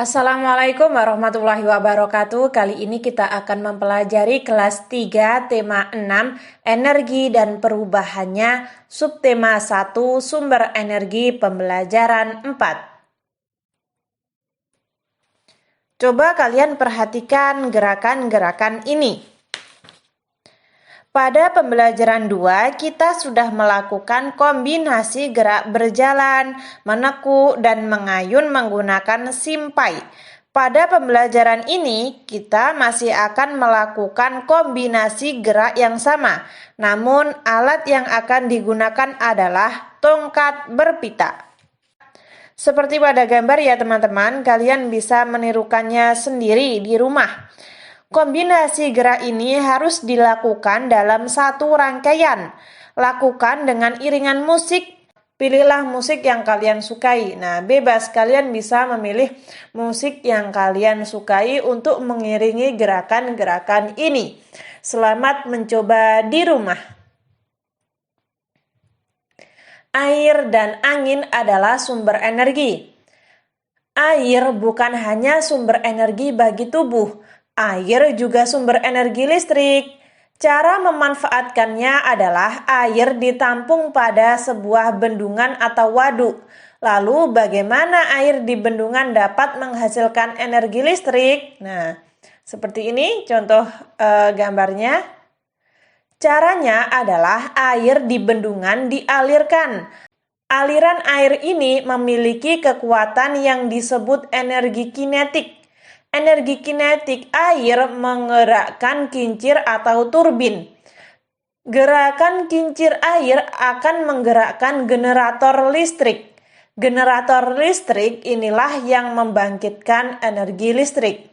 Assalamualaikum warahmatullahi wabarakatuh. Kali ini kita akan mempelajari kelas 3 tema 6 energi dan perubahannya, subtema 1 sumber energi, pembelajaran 4. Coba kalian perhatikan gerakan-gerakan ini. Pada pembelajaran 2, kita sudah melakukan kombinasi gerak berjalan, menekuk, dan mengayun menggunakan simpai. Pada pembelajaran ini, kita masih akan melakukan kombinasi gerak yang sama, namun alat yang akan digunakan adalah tongkat berpita. Seperti pada gambar ya teman-teman, kalian bisa menirukannya sendiri di rumah. Kombinasi gerak ini harus dilakukan dalam satu rangkaian. Lakukan dengan iringan musik. Pilihlah musik yang kalian sukai. Nah, bebas kalian bisa memilih musik yang kalian sukai untuk mengiringi gerakan-gerakan ini. Selamat mencoba di rumah. Air dan angin adalah sumber energi. Air bukan hanya sumber energi bagi tubuh. Air juga sumber energi listrik. Cara memanfaatkannya adalah air ditampung pada sebuah bendungan atau waduk. Lalu bagaimana air di bendungan dapat menghasilkan energi listrik? Nah, seperti ini contoh gambarnya. Caranya adalah air di bendungan dialirkan. Aliran air ini memiliki kekuatan yang disebut energi kinetik. Energi kinetik air menggerakkan kincir atau turbin. Gerakan kincir air akan menggerakkan generator listrik. Generator listrik inilah yang membangkitkan energi listrik.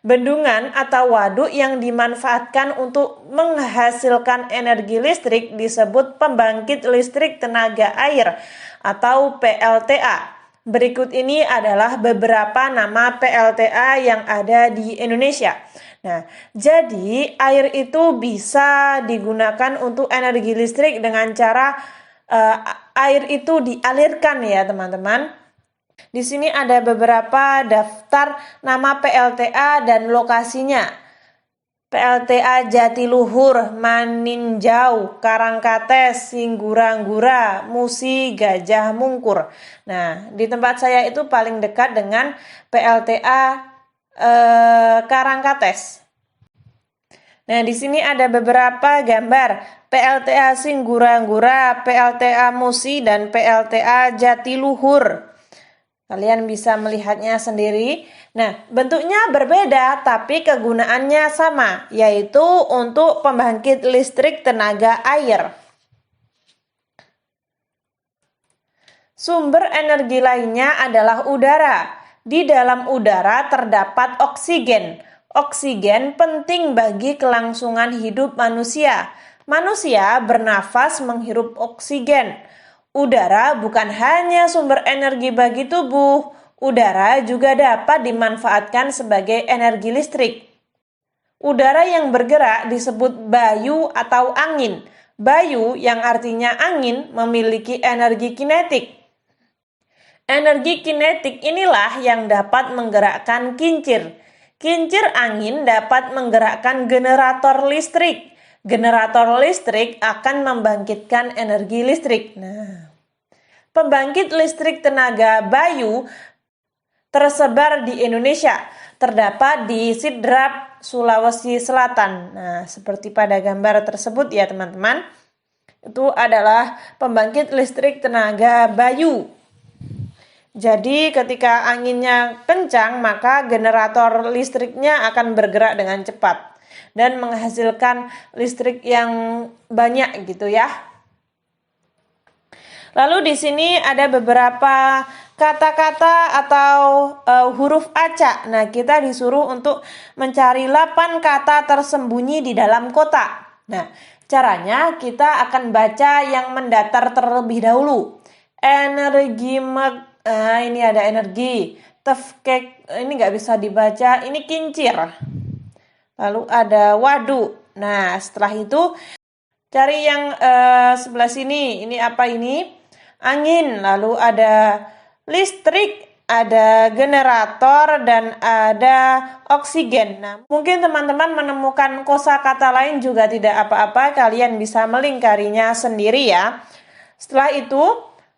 Bendungan atau waduk yang dimanfaatkan untuk menghasilkan energi listrik disebut pembangkit listrik tenaga air atau PLTA. Berikut ini adalah beberapa nama PLTA yang ada di Indonesia. Nah, jadi air itu bisa digunakan untuk energi listrik dengan cara air itu dialirkan ya teman-teman. Di sini ada beberapa daftar nama PLTA dan lokasinya. PLTA Jatiluhur, Maninjau, Karangkates, Singguranggura, Musi, Gajah Mungkur. Nah, di tempat saya itu paling dekat dengan PLTA Karangkates. Nah, di sini ada beberapa gambar PLTA Singguranggura, PLTA Musi, dan PLTA Jatiluhur. Kalian bisa melihatnya sendiri. Nah, bentuknya berbeda tapi kegunaannya sama, yaitu untuk pembangkit listrik tenaga air. Sumber energi lainnya adalah udara. Di dalam udara terdapat oksigen. Oksigen penting bagi kelangsungan hidup manusia. Manusia bernafas menghirup oksigen. Udara bukan hanya sumber energi bagi tubuh, udara juga dapat dimanfaatkan sebagai energi listrik. Udara yang bergerak disebut bayu atau angin. Bayu yang artinya angin memiliki energi kinetik. Energi kinetik inilah yang dapat menggerakkan kincir. Kincir angin dapat menggerakkan generator listrik. Generator listrik akan membangkitkan energi listrik. Nah, pembangkit listrik tenaga bayu tersebar di Indonesia. Terdapat di Sidrap, Sulawesi Selatan. Nah, seperti pada gambar tersebut ya teman-teman. Itu adalah pembangkit listrik tenaga bayu. Jadi ketika anginnya kencang, maka generator listriknya akan bergerak dengan cepat dan menghasilkan listrik yang banyak gitu ya. Lalu di sini ada beberapa kata-kata atau huruf acak. Nah, kita disuruh untuk mencari 8 kata tersembunyi di dalam kotak. Nah, caranya kita akan baca yang mendatar terlebih dahulu. Energi, ini ada energi. Tefkek, ini nggak bisa dibaca, ini kincir. Lalu ada waduk. Nah, setelah itu cari yang sebelah sini. Ini apa ini? Angin. Lalu ada listrik. ada generator, dan ada oksigen. Nah, mungkin teman-teman menemukan kosakata lain juga tidak apa-apa, kalian bisa melingkarinya sendiri ya. Setelah itu,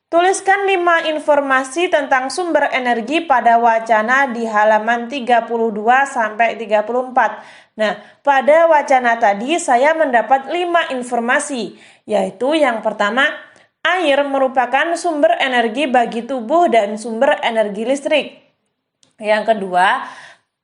tuliskan 5 informasi tentang sumber energi pada wacana di halaman 32-34. Nah, pada wacana tadi saya mendapat 5 informasi, yaitu yang pertama, air merupakan sumber energi bagi tubuh dan sumber energi listrik. Yang kedua,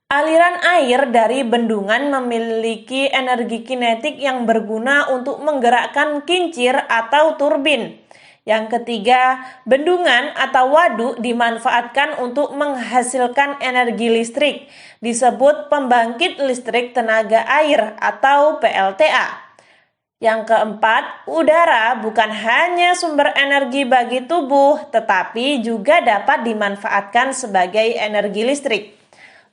aliran air dari bendungan memiliki energi kinetik yang berguna untuk menggerakkan kincir atau turbin. Yang ketiga, bendungan atau waduk dimanfaatkan untuk menghasilkan energi listrik, disebut pembangkit listrik tenaga air atau PLTA. Yang keempat, udara bukan hanya sumber energi bagi tubuh, tetapi juga dapat dimanfaatkan sebagai energi listrik.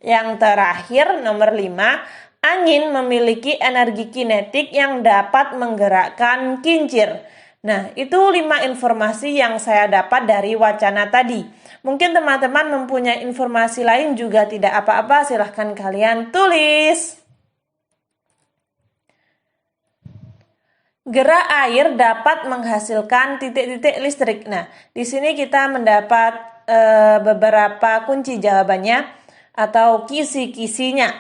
Yang terakhir, nomor 5, angin memiliki energi kinetik yang dapat menggerakkan kincir. Nah, itu 5 informasi yang saya dapat dari wacana tadi. Mungkin teman-teman mempunyai informasi lain juga tidak apa-apa, silahkan kalian tulis. Gerak air dapat menghasilkan titik-titik listrik. Nah, di sini kita mendapat beberapa kunci jawabannya atau kisi-kisinya.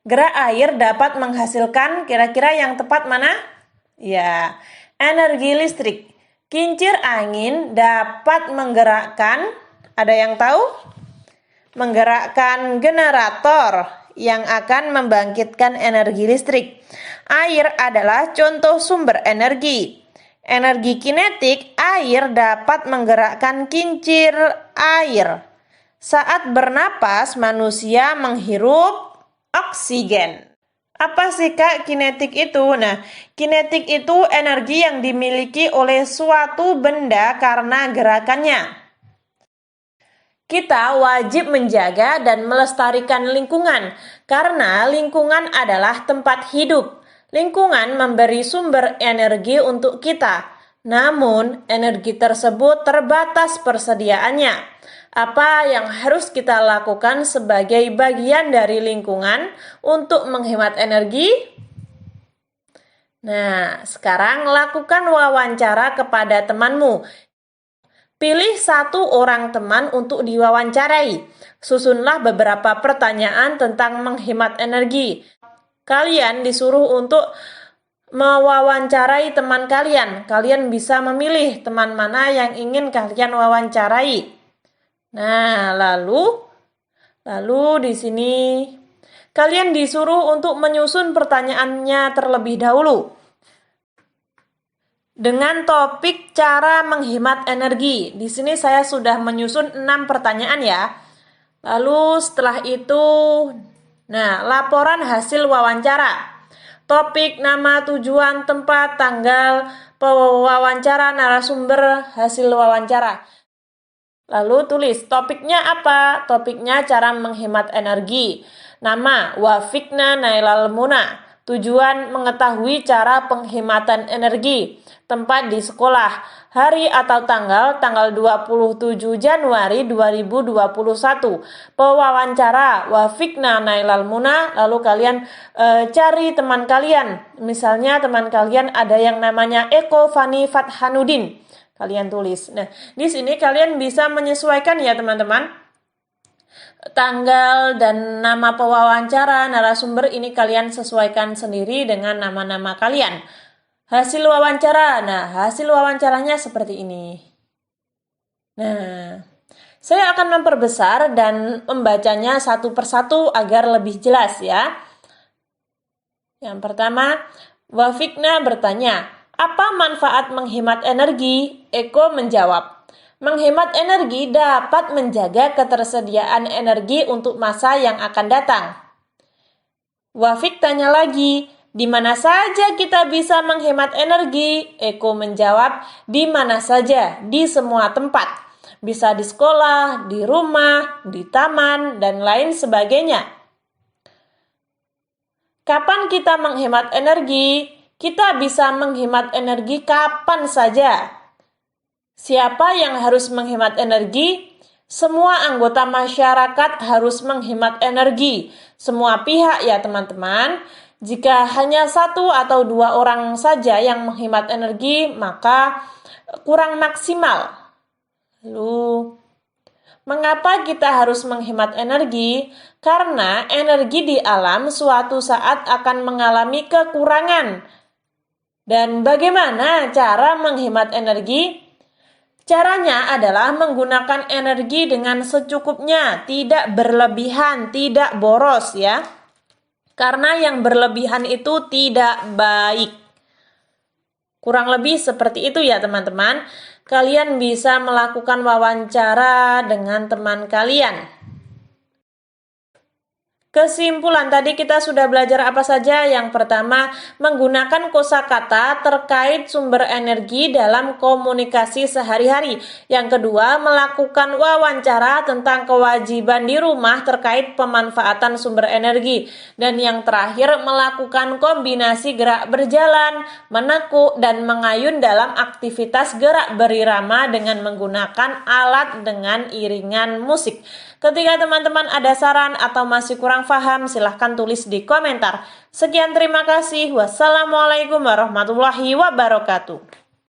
Gerak air dapat menghasilkan, kira-kira yang tepat mana? Ya, energi listrik. Kincir angin dapat menggerakkan, ada yang tahu? Menggerakkan generator yang akan membangkitkan energi listrik. Air adalah contoh sumber energi. Energi kinetik, air dapat menggerakkan kincir air. Saat bernapas, manusia menghirup oksigen. Apa sih Kak kinetik itu? Nah, kinetik itu energi yang dimiliki oleh suatu benda karena gerakannya. Kita wajib menjaga dan melestarikan lingkungan, karena lingkungan adalah tempat hidup. Lingkungan memberi sumber energi untuk kita, namun energi tersebut terbatas persediaannya. Apa yang harus kita lakukan sebagai bagian dari lingkungan untuk menghemat energi? Nah, sekarang lakukan wawancara kepada temanmu. Pilih 1 orang teman untuk diwawancarai. Susunlah beberapa pertanyaan tentang menghemat energi. Kalian disuruh untuk mewawancarai teman kalian. Kalian bisa memilih teman mana yang ingin kalian wawancarai. Nah, lalu di sini kalian disuruh untuk menyusun pertanyaannya terlebih dahulu dengan topik cara menghemat energi. Di sini saya sudah menyusun 6 pertanyaan ya. Lalu setelah itu, nah, laporan hasil wawancara. Topik, nama, tujuan, tempat, tanggal, pewawancara, narasumber, hasil wawancara. Lalu tulis topiknya apa? Topiknya cara menghemat energi. Nama, Wafikna Nailal Muna. Tujuan, mengetahui cara penghematan energi. Tempat, di sekolah. Hari atau tanggal 27 Januari 2021. Pewawancara, Wafikna Nailal Muna. Lalu kalian cari teman kalian. Misalnya teman kalian ada yang namanya Eko Fani Fathanudin. Kalian tulis. Nah, di sini kalian bisa menyesuaikan ya teman-teman. Tanggal dan nama pewawancara, narasumber ini kalian sesuaikan sendiri dengan nama-nama kalian. Hasil wawancara. Nah, hasil wawancaranya seperti ini. Nah, saya akan memperbesar dan membacanya satu persatu agar lebih jelas ya. Yang pertama, Wafikna bertanya, apa manfaat menghemat energi? Eko menjawab, menghemat energi dapat menjaga ketersediaan energi untuk masa yang akan datang. Wafik tanya lagi, di mana saja kita bisa menghemat energi? Eko menjawab, di mana saja, di semua tempat. Bisa di sekolah, di rumah, di taman, dan lain sebagainya. Kapan kita menghemat energi? Kita bisa menghemat energi kapan saja. Siapa yang harus menghemat energi? Semua anggota masyarakat harus menghemat energi. Semua pihak ya teman-teman. Jika hanya 1 atau 2 orang saja yang menghemat energi, maka kurang maksimal. Lalu, mengapa kita harus menghemat energi? Karena energi di alam suatu saat akan mengalami kekurangan. Dan bagaimana cara menghemat energi? Caranya adalah menggunakan energi dengan secukupnya, tidak berlebihan, tidak boros ya. Karena yang berlebihan itu tidak baik. Kurang lebih seperti itu ya teman-teman. Kalian bisa melakukan wawancara dengan teman kalian. Kesimpulan tadi kita sudah belajar apa saja? Yang pertama, menggunakan kosakata terkait sumber energi dalam komunikasi sehari-hari. Yang kedua, melakukan wawancara tentang kewajiban di rumah terkait pemanfaatan sumber energi. Dan yang terakhir, melakukan kombinasi gerak berjalan, menekuk, dan mengayun dalam aktivitas gerak berirama dengan menggunakan alat dengan iringan musik. Ketika teman-teman ada saran atau masih kurang paham, silahkan tulis di komentar. Sekian, terima kasih. Wassalamualaikum warahmatullahi wabarakatuh.